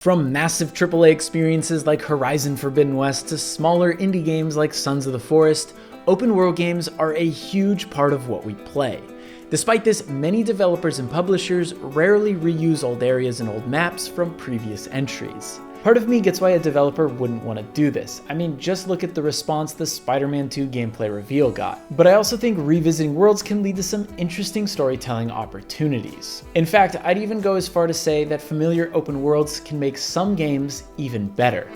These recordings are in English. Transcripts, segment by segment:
From massive AAA experiences like Horizon Forbidden West to smaller indie games like Sons of the Forest, open world games are a huge part of what we play. Despite this, many developers and publishers rarely reuse old areas and old maps from previous entries. Part of me gets why a developer wouldn't want to do this. I mean, just look at the response the Spider-Man 2 gameplay reveal got. But I also think revisiting worlds can lead to some interesting storytelling opportunities. In fact, I'd even go as far to say that familiar open worlds can make some games even better.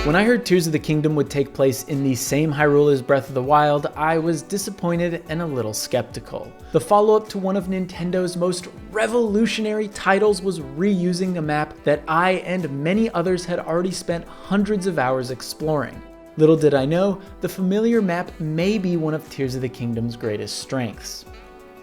When I heard Tears of the Kingdom would take place in the same Hyrule as Breath of the Wild, I was disappointed and a little skeptical. The follow-up to one of Nintendo's most revolutionary titles was reusing a map that I and many others had already spent hundreds of hours exploring. Little did I know, the familiar map may be one of Tears of the Kingdom's greatest strengths.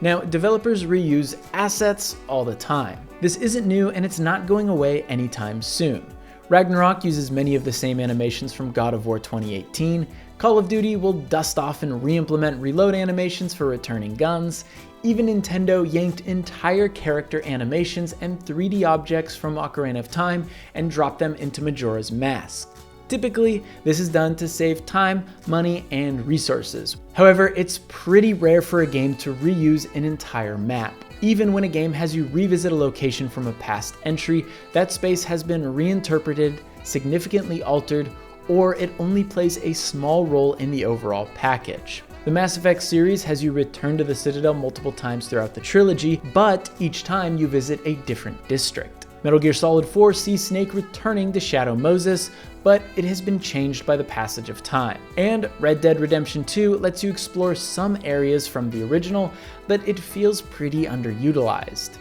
Now, developers reuse assets all the time. This isn't new and it's not going away anytime soon. Ragnarok uses many of the same animations from God of War 2018, Call of Duty will dust off and re-implement reload animations for returning guns, even Nintendo yanked entire character animations and 3D objects from Ocarina of Time and dropped them into Majora's Mask. Typically, this is done to save time, money, and resources. However, it's pretty rare for a game to reuse an entire map. Even when a game has you revisit a location from a past entry, that space has been reinterpreted, significantly altered, or it only plays a small role in the overall package. The Mass Effect series has you return to the Citadel multiple times throughout the trilogy, but each time you visit a different district. Metal Gear Solid 4 sees Snake returning to Shadow Moses, but it has been changed by the passage of time. And Red Dead Redemption 2 lets you explore some areas from the original, but it feels pretty underutilized.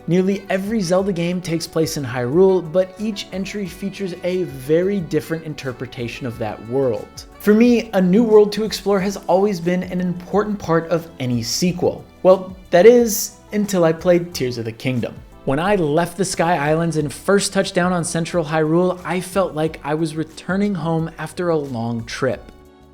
Nearly every Zelda game takes place in Hyrule, but each entry features a very different interpretation of that world. For me, a new world to explore has always been an important part of any sequel. Well, that is, until I played Tears of the Kingdom. When I left the Sky Islands and first touched down on Central Hyrule, I felt like I was returning home after a long trip.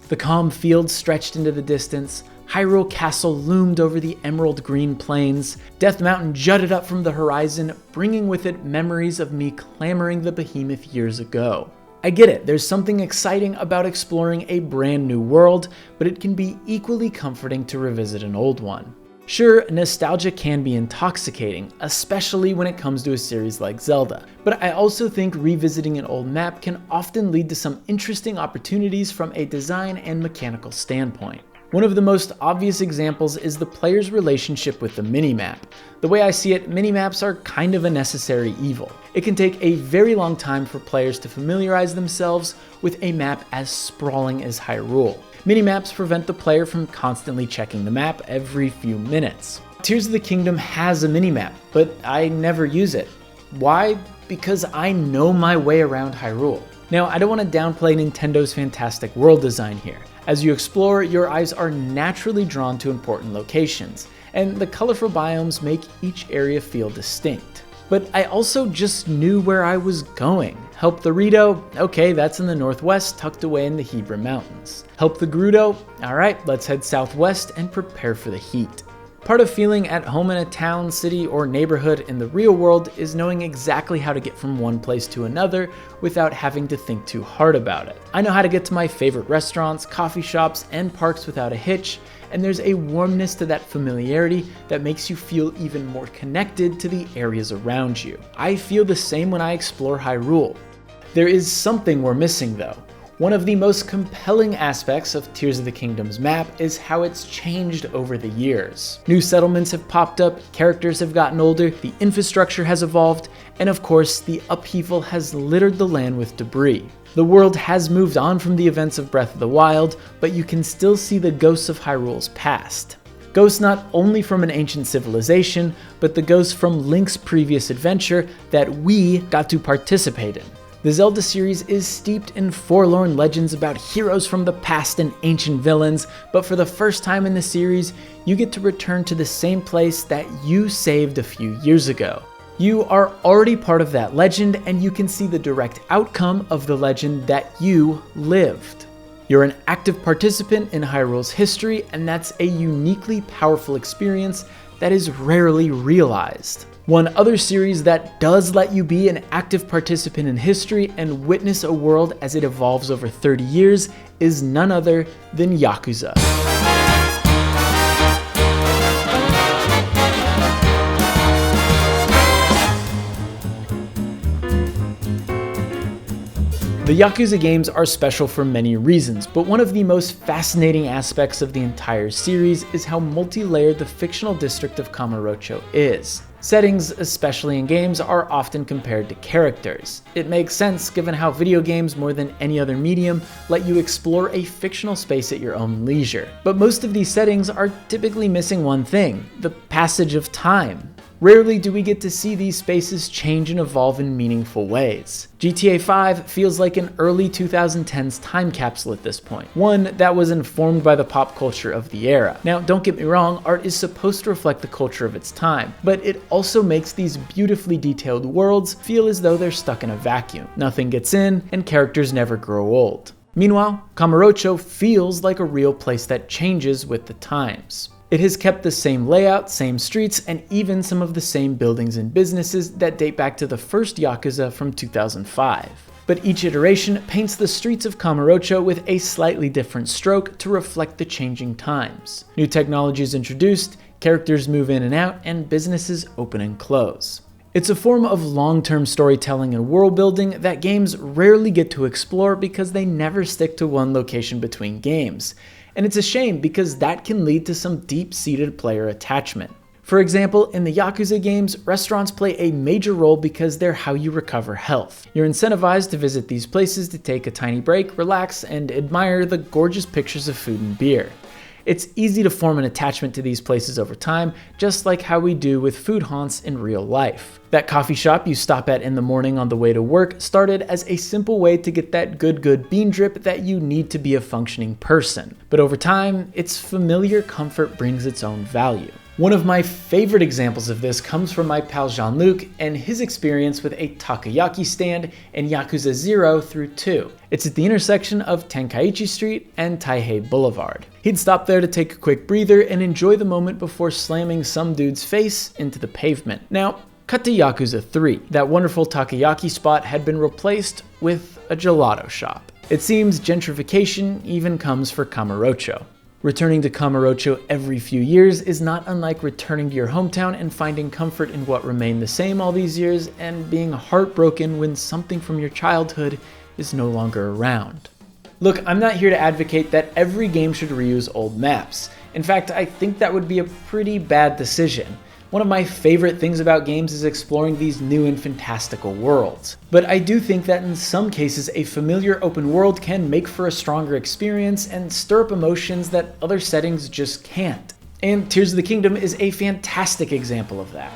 The calm fields stretched into the distance, Hyrule Castle loomed over the emerald green plains, Death Mountain jutted up from the horizon, bringing with it memories of me clambering the behemoth years ago. I get it, there's something exciting about exploring a brand new world, but it can be equally comforting to revisit an old one. Sure, nostalgia can be intoxicating, especially when it comes to a series like Zelda, but I also think revisiting an old map can often lead to some interesting opportunities from a design and mechanical standpoint. One of the most obvious examples is the player's relationship with the minimap. The way I see it, minimaps are kind of a necessary evil. It can take a very long time for players to familiarize themselves with a map as sprawling as Hyrule. Minimaps prevent the player from constantly checking the map every few minutes. Tears of the Kingdom has a minimap, but I never use it. Why? Because I know my way around Hyrule. Now, I don't want to downplay Nintendo's fantastic world design here. As you explore, your eyes are naturally drawn to important locations, and the colorful biomes make each area feel distinct. But I also just knew where I was going. Help the Rito? Okay, that's in the northwest, tucked away in the Hebra Mountains. Help the Gerudo? Alright, let's head southwest and prepare for the heat. Part of feeling at home in a town, city, or neighborhood in the real world is knowing exactly how to get from one place to another without having to think too hard about it. I know how to get to my favorite restaurants, coffee shops, and parks without a hitch, and there's a warmness to that familiarity that makes you feel even more connected to the areas around you. I feel the same when I explore Hyrule. There is something we're missing though. One of the most compelling aspects of Tears of the Kingdom's map is how it's changed over the years. New settlements have popped up, characters have gotten older, the infrastructure has evolved, and of course, the upheaval has littered the land with debris. The world has moved on from the events of Breath of the Wild, but you can still see the ghosts of Hyrule's past. Ghosts not only from an ancient civilization, but the ghosts from Link's previous adventure that we got to participate in. The Zelda series is steeped in forlorn legends about heroes from the past and ancient villains, but for the first time in the series, you get to return to the same place that you saved a few years ago. You are already part of that legend, and you can see the direct outcome of the legend that you lived. You're an active participant in Hyrule's history, and that's a uniquely powerful experience that is rarely realized. One other series that does let you be an active participant in history and witness a world as it evolves over 30 years is none other than Yakuza. The Yakuza games are special for many reasons, but one of the most fascinating aspects of the entire series is how multi-layered the fictional district of Kamurocho is. Settings, especially in games, are often compared to characters. It makes sense given how video games, more than any other medium, let you explore a fictional space at your own leisure. But most of these settings are typically missing one thing: the passage of time. Rarely do we get to see these spaces change and evolve in meaningful ways. GTA 5 feels like an early 2010s time capsule at this point, one that was informed by the pop culture of the era. Now, don't get me wrong, art is supposed to reflect the culture of its time, but it also makes these beautifully detailed worlds feel as though they're stuck in a vacuum. Nothing gets in, and characters never grow old. Meanwhile, Kamurocho feels like a real place that changes with the times. It has kept the same layout, same streets, and even some of the same buildings and businesses that date back to the first Yakuza from 2005. But each iteration paints the streets of Kamurocho with a slightly different stroke to reflect the changing times. New technology is introduced, characters move in and out, and businesses open and close. It's a form of long-term storytelling and world building that games rarely get to explore because they never stick to one location between games. And it's a shame because that can lead to some deep-seated player attachment. For example, in the Yakuza games, restaurants play a major role because they're how you recover health. You're incentivized to visit these places to take a tiny break, relax, and admire the gorgeous pictures of food and beer. It's easy to form an attachment to these places over time, just like how we do with food haunts in real life. That coffee shop you stop at in the morning on the way to work started as a simple way to get that good bean drip that you need to be a functioning person. But over time, its familiar comfort brings its own value. One of my favorite examples of this comes from my pal Jean-Luc and his experience with a takoyaki stand in Yakuza 0 through 2. It's at the intersection of Tenkaichi Street and Taihei Boulevard. He'd stop there to take a quick breather and enjoy the moment before slamming some dude's face into the pavement. Now, cut to Yakuza 3. That wonderful takoyaki spot had been replaced with a gelato shop. It seems gentrification even comes for Kamurocho. Returning to Kamurocho every few years is not unlike returning to your hometown and finding comfort in what remained the same all these years and being heartbroken when something from your childhood is no longer around. Look, I'm not here to advocate that every game should reuse old maps. In fact, I think that would be a pretty bad decision. One of my favorite things about games is exploring these new and fantastical worlds. But I do think that in some cases a familiar open world can make for a stronger experience and stir up emotions that other settings just can't. And Tears of the Kingdom is a fantastic example of that.